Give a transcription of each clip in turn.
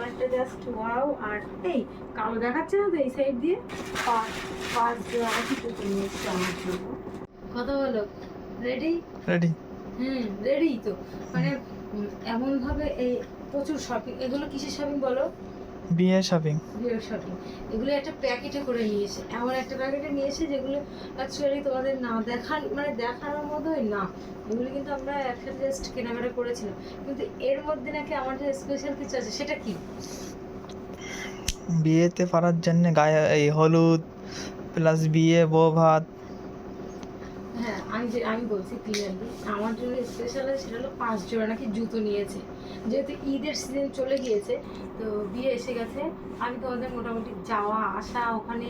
কালারটা just wow. আর এই কালো দেখাচ্ছে না তো এই সাইড দিয়ে পাঁচ জোড়া কিছু নিয়ে এসছে আমার জন্য। কথা বলো, রেডি? রেডি। রেডি তো মানে এমন ভাবে এই প্রচুর শপিং। এগুলো কিসের শপিং বলো? বিয়ে শপিং। বিয়ের শপিং। এগুলো একটা প্যাকেটে করে নিয়ে এসে, এমন একটা প্যাকেটে নিয়ে এসে যেগুলো অ্যাকচুয়ালি তোমাদের না দেখার মানে দেখানোর মতোই না। এগুলো কিন্তু আমরা একসাথে জাস্ট কেনাকাটা করেছিলাম, কিন্তু এর মধ্যে নাকি আমার যে স্পেশাল কিছু আছে। সেটা কি? বিয়েতে পরার জন্য গায়ে এই হলুদ প্লাস বিয়ে বউ ভাত। হ্যাঁ, আমি বলছি ক্লিয়ারলি, আমার জন্য স্পেশাল আছে সেটা হলো 5 জোড়া নাকি জুতো নিয়েছে। যেহেতু ঈদের সিজন চলে গিয়েছে, তো বিয়ে এসে গেছে, আমি তোমাদের মোটামুটি যাওয়া আসা ওখানে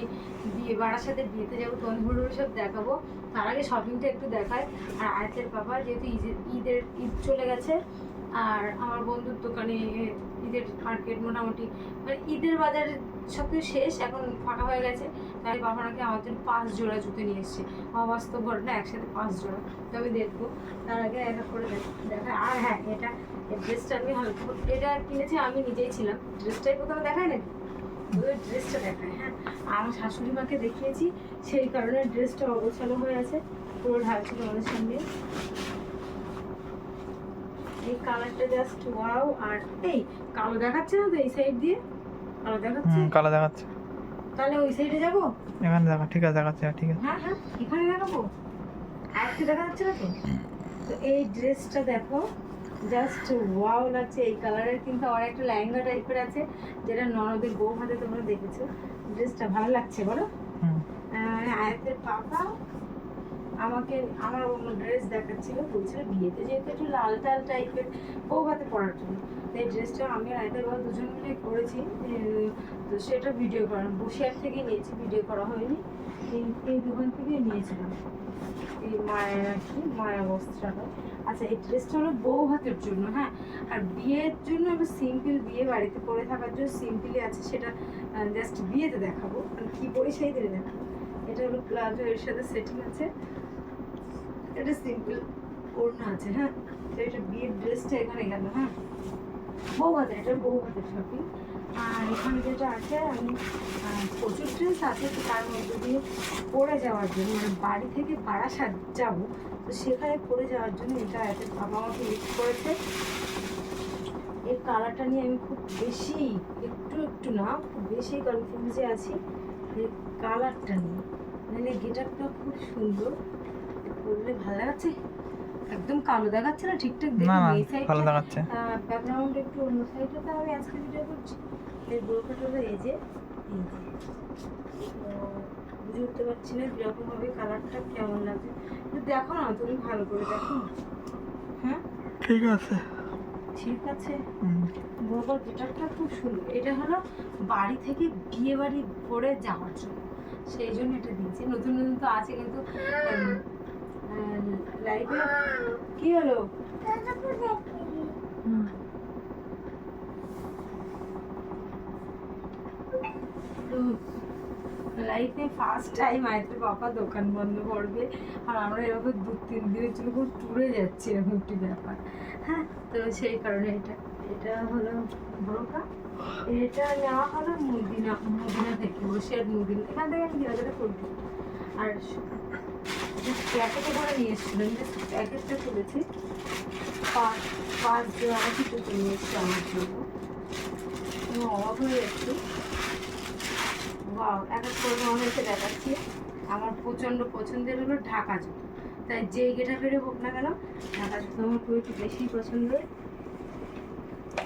বিয়ে বারাসাতে বিয়েতে যাবো, তোমাদের মোটামুটি সব দেখাবো। তার আগে শপিংটা একটু দেখায়। আর আয়তের বাবা যেহেতু ঈদ চলে গেছে, আর আমার বন্ধুর দোকানে ঈদের মার্কেট মোটামুটি মানে ঈদের বাজারে সব কিছু শেষ, এখন ফাঁকা হয়ে গেছে। তাই বাবা নাকি আমার জন্য 5 জোড়া জুতো নিয়ে এসছে। অবাস্তব ঘটনা, একসাথে 5 জোড়া। তো আমি দেখবো, তার আগে এক এক করে দেখা। আর হ্যাঁ, এটা এই ড্রেসটা আমি হালকা এটা কিনেছি, আমি নিজেই ছিলাম। ড্রেসটাই প্রথমে দেখায় নাকি? ওই ড্রেসটা দেখায়। হ্যাঁ, আমার শাশুড়ি মাকে দেখিয়েছি, সেই কারণে ড্রেসটা অগোছালো হয়ে আছে, পুরো ঢালছিল আমাদের সঙ্গে। এই কালারটা জাস্ট ওয়াও। আর এই কালো দেখাচ্ছে না তো এই সাইড দিয়ে? কালো দেখাচ্ছে? কালো দেখাচ্ছে। তাহলে ওই সাইডে যাবো? এখানে দেখা, ঠিক আছে দেখাচ্ছে, ঠিক আছে। হ্যাঁ হ্যাঁ, এখানে দেখাবো। আর একটু দেখা যাচ্ছে না তো? তো এই ড্রেসটা দেখো, জাস্ট ওয়াও লাগছে। এই কালারের কিন্তু আমার একটা লেহেঙ্গা টাইপের আছে, যেটা ননদের বউ হাতে তোমরা দেখেছো। ড্রেসটা ভালো লাগছে বলো? আয়াতের পাপা আমাকে আমার অন্য ড্রেস দেখাচ্ছিল, বলছিল বিয়েতে যেহেতু একটু লাল টাল টাইপের বউ হাতে পরার জন্য। তো এই ড্রেসটা আমি আর আয়াতের বাবা দুজন মিলে করেছি। তো সেটা ভিডিও করা বসিয়ার থেকে নিয়েছি, ভিডিও করা হয়নি। এই দোকান থেকে নিয়েছিলাম এই মায়ের আর কি, মায়া বস্ত্রালয়। আচ্ছা, এই ড্রেসটা হলো বউ হাতের জন্য। হ্যাঁ, আর বিয়ের জন্য আমি সিম্পল, বিয়ে বাড়িতে পরে থাকার জন্য সিম্পলই আছে, সেটা জাস্ট বিয়েতে দেখাবো। মানে কী পরে সেই দিনে দেখাবো। এটা হলো প্লাজো, এর সাথে সেটিং আছে, এটা সিম্পল ওড়না আছে। হ্যাঁ, তো এটা বিয়ের ড্রেসটা এখানে গেল। হ্যাঁ, বউ হাতের, এটা বউ হাতের শপিং। আর এখানে যেটা আছে, আমি প্রচুর ড্রেস আছে, তো তার মধ্যে দিয়ে পরে যাওয়ার জন্য মানে বাড়ি থেকে বারাসাত যাবো, তো সেখানে পরে যাওয়ার জন্য এটা এত বাবা আমাকে লিস্ট করেছে। এর কালারটা নিয়ে আমি খুব বেশি, একটু না খুব বেশি কনফিউজে আছি এই কালারটা নিয়ে। মানে গেটআপটা খুব সুন্দর, পরলে ভালো লাগাচ্ছে। একদম কালো দেখাচ্ছে না ঠিকঠাক? না না, এই সাইডটা ভালো দেখাচ্ছে। ব্যাকগ্রাউন্ড একটু অন্য সাইডে, তো আমি আজকে ভিডিও করছি। এই বোরকাটা হলো এই যে, বুঝে উঠতে পারছি না কিরকম হবে কালারটা, কেমন লাগছে। দেখো না, তুমি ভালো করে দেখো। হ্যাঁ ঠিক আছে, ঠিক আছে। বোরকার গেটআপটা খুব সুন্দর। এটা হলো বাড়ি থেকে বিয়ে বাড়ি পরে যাওয়ার জন্য, সেই জন্য এটা দিয়েছি। নতুন নতুন তো আছে, কিন্তু লাইফে কি হলো? লাইফে ফার্স্ট টাইম আয়তের বাবা দোকান বন্ধ করবে, আর আমরা এরকম 2-3 দিনের জন্য খুব ট্যুরে যাচ্ছি, এরকম একটি ব্যাপার। হ্যাঁ, তো সেই কারণে এটা হলো বোরকা। এটা নেওয়া হলো মদিনা থেকে, বসিয়ার মদিনা, এখান থেকে আমি 2000 করবো। আর প্যাকেটে করে নিয়ে এসেছিলাম, প্যাকেটটা খুলেছি, 5 জোড়া কিছু নিয়ে এসেছি আমার জন্য। আমি অবাক হয়ে যাচ্ছি। এক এক করে হয়েছে দেখাচ্ছি। আমার প্রচণ্ড পছন্দের হলো ঢাকা জুতো, তাই যেই গেটাপেরে হোক না কেন, ঢাকা জুতো আমার খুব একটু বেশি পছন্দের।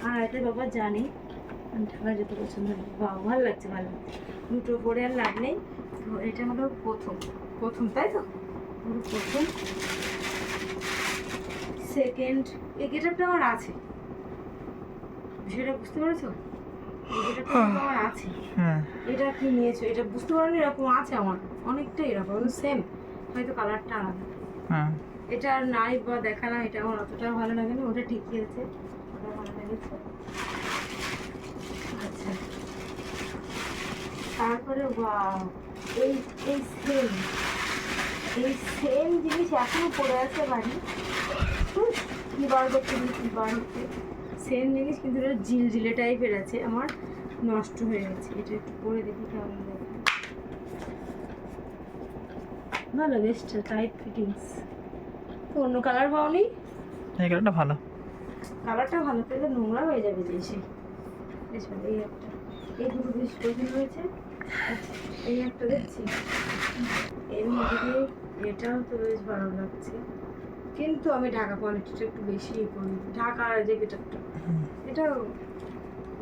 আর এতে বাবা জানি ঢাকা জুতো পছন্দ। ভালো লাগছে, ভালো লাগছে। দুটো পরে আর লাভ নেই। তো এটা হলো প্রথম, তাই তো? প্রথম। সেকেন্ড, এই গেটাপটা আমার আছে, সেটা বুঝতে পেরেছো? আমার আছে। এটা কি নিয়েছো, এটা বুঝতে পারোনি? এরকম আছে আমার অনেকটা, এরকম সেম, হয়তো কালারটা আলাদা। এটা আর নাই বা দেখালাম, এটা আমার অতটা ভালো লাগে না, ওটা ঠিকই আছে, ওটা ভালো লেগেছে। আচ্ছা, তারপরে এই সেম জিনিস এখনো পড়ে আছে বাড়ি। কি বার করতে সেম জিনিস কিন্তু এটা জিলজিলে টাইপের আছে, আমার নষ্ট হয়ে গেছে। এটা একটু পরে দেখি কেমন দেখে। ভালো, বেশ টাইট ফিটিংস। তো অন্য কালার পাওনি? এই কালারটা ভালো। কালারটা ভালো, তো এটা নোংরা হয়ে যাবে যে সে। বেশ ভালো, এই একটা, এই দুটো বেশ পছন্দ হয়েছে। আচ্ছা, এই একটা দেখছি, এর মধ্যে দিয়ে এটাও তো বেশ ভালো লাগছে, কিন্তু আমি ঢাকা কোয়ালিটিটা একটু বেশি করি, ঢাকার যে গেটআপটা, এটাও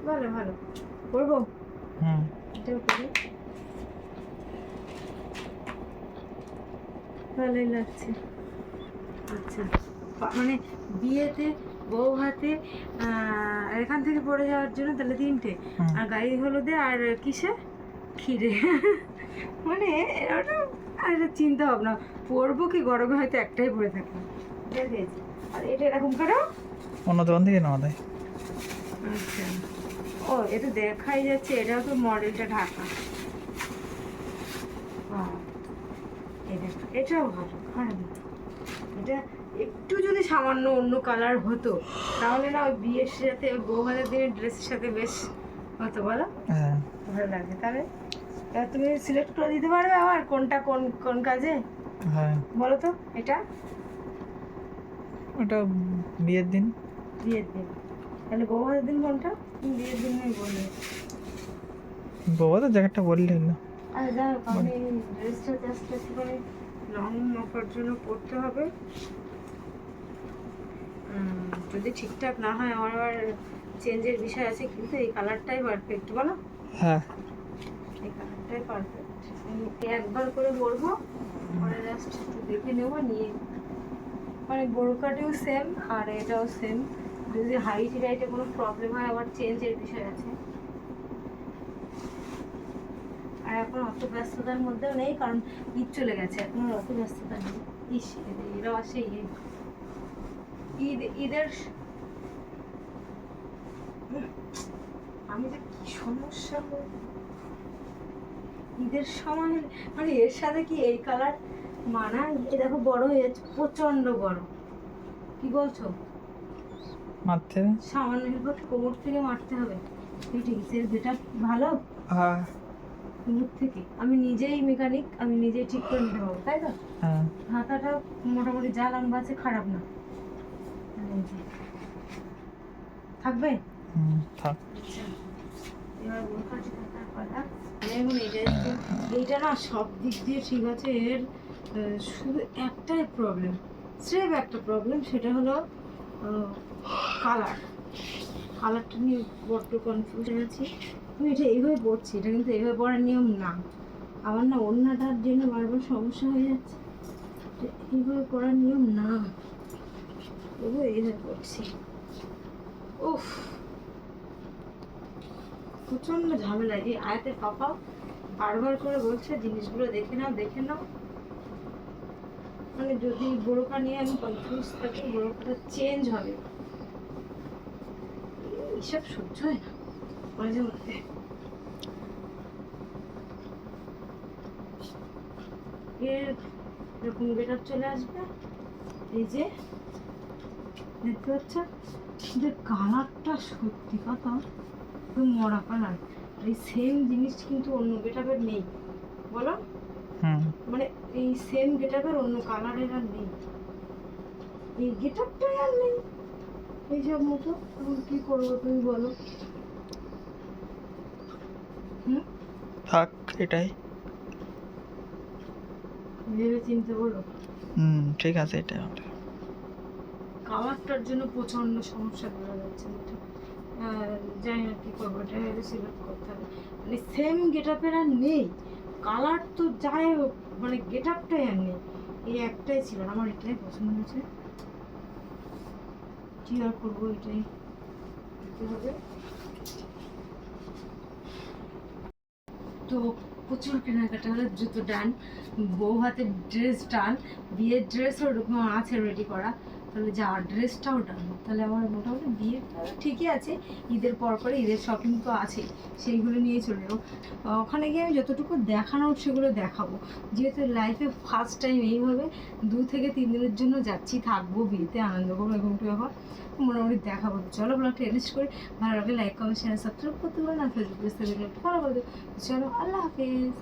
ভালো ভালো করবো। এটাও করি, ভালোই লাগছে। আচ্ছা, মানে বিয়েতে বউ হাতে এখান থেকে পড়ে যাওয়ার জন্য তাহলে 3টে, আর গায়ে হলুদে আর কিসে ক্ষীরে মানে ওটা একটা চিন্তা ভাবনা, পরবো কি গরমে হয়তো একটাই পরে থাকবো। আর এটা এরকম করো, অন্য দোকান থেকে নেওয়া দেয়। আচ্ছা, ও এটা দেখাই যাচ্ছে, এটাও তো মডেলটা ঢাকা। এটাও ভালো, খারাপ না। এটা একটু যদি সামান্য অন্য কালার হতো তাহলে না ওই বিয়ের সাথে, ওই বৌভাতের দিনের ড্রেসের সাথে বেশ হতো, বলো? হ্যাঁ, ভালো লাগে। তাহলে এবার তুমি সিলেক্ট করে দিতে পারবে আমার কোনটা কোন কোন কাজে, হ্যাঁ। বলো তো? এটা ওটা বিয়ের দিন। বিয়ের দিন, তাহলে বৌভাতের দিন কোনটা? তুমি বিয়ের দিন আমি বললে। বাবা তো জ্যাকেটটা বললেন না। আর যাই হোক, আমি ড্রেসটা জাস্ট একটুখানি লং নৌকার জন্য পরতে হবে। যদি ঠিকঠাক না হয় আমার আবার চেঞ্জের বিষয় আছে, কিন্তু এই কালারটাই পারফেক্ট, বলো? হ্যাঁ, এই কালারটাই পারফেক্ট। আমি একবার করে পরবো, পরে জাস্ট একটু দেখে নেবো নিয়ে। মানে বোরকাটিও সেম আর এটাও সেম, যদি হাইটে টাইটে কোনো প্রবলেম হয় আবার চেঞ্জের বিষয় আছে। আর এখন অত ব্যস্ততার মধ্যেও নেই, কারণ ঈদ চলে গেছে, এখন আর অত ব্যস্ততা নেই। ইস, এরাও আসে ঈদের আমি যে কি সমস্যা ঈদের সময়, মানে এর সাথে কি এই কালার মানায়? এই দেখো বড় হয়ে যাচ্ছে, প্রচন্ড বড়। কি বলছো? মারতে সামান্য হেলপার কোমর থেকে মারতে হবে? ফিটিংস এর যেটা ভালো, হ্যাঁ, কোমর থেকে আমি নিজেই মেকানিক, আমি নিজেই ঠিক করে নিতে পারবো, তাই তো? হ্যাঁ। হাতাটা মোটামুটি যা লম্বা আছে, খারাপ না। এই যে, থাকবে? থাক। এবার বোরকাটি থাকার কথা। এখন এইটা না সব দিক দিয়ে ঠিক আছে, এর শুধু একটাই প্রবলেম, স্রেফ একটা প্রবলেম, সেটা হলো কালারটা নিয়ে বড্ড কনফিউশন আছি। আমি এটা এইভাবে পড়ছি, এটা কিন্তু এইভাবে পড়ার নিয়ম না। আমার না ওড়নাটার জন্য বারবার সমস্যা হয়ে যাচ্ছে, এইভাবে পড়ার নিয়ম না, তবু এইভাবে পড়ছি। উফ, প্রচন্ড ঝামেলা। এই আয়াতের পাপা বারবার করে বলছে জিনিসগুলো দেখে নাও দেখে নাও, মানে যদি বোরকা নিয়ে আমি কনফিউজ থাকি, বোরকাটা চেঞ্জ হবে, এইসব সহ্য হয় না মাঝে মধ্যে। এর এরকম গেটআপ চলে আসবে, এই যে দেখতে পাচ্ছ, যে কালারটা সত্যি কথা একদম মরা কালার। এই সেম জিনিস কিন্তু অন্য গেটআপের নেই, বলো? মানে এই সেম গেটআপের অন্য কালারের আর নেই, এই গেটআপটাই আর নেই এইসব মতো। এখন কি করবো তুমি বলো? থাক, এটাই ভেবে চিনতে বলো। ঠিক আছে, এটাই হবে। কালারটার জন্য প্রচন্ড সমস্যা দেখা যাচ্ছে, জানি না কি করবো, এটা সিলেক্ট করতে হবে। মানে সেম গেটআপের আর নেই, কালার তো যাই হোক, মানে গেটআপটাই আর নেই। এই একটাই ছিল, আমার এটাই পছন্দ হয়েছে, কি আর করবো, এটাই করতে হবে। তো প্রচুর কেনাকাটা হলো, জুতো ডান, বউ হাতের ড্রেস ডান, বিয়ের ড্রেসও ওরকম আছে রেডি করা। তাহলে যাওয়ার ড্রেসটাও ডান, তাহলে আমার মোটামুটি বিয়ে ঠিকই আছে। ঈদের পর পরে ঈদের শপিং তো আছে, সেইগুলো নিয়ে চলে যাবো। ওখানে গিয়ে আমি যতটুকু দেখানোর সেগুলো দেখাবো, যেহেতু লাইফে ফার্স্ট টাইম এইভাবে 2 থেকে 3 দিনের জন্য যাচ্ছি, থাকবো, বিয়েতে আনন্দ করবো, এরকম একটু ব্যাপার মোটামুটি দেখাবো। চলো ব্লগটা এডিট করে ভালো লাগে লাইক কমেন্ট শেয়ার সাবস্ক্রাইব করতে পারো না, ফেসবুক পেজ থেকে ফলো করে দেবো। চলো, আল্লাহ হাফেজ।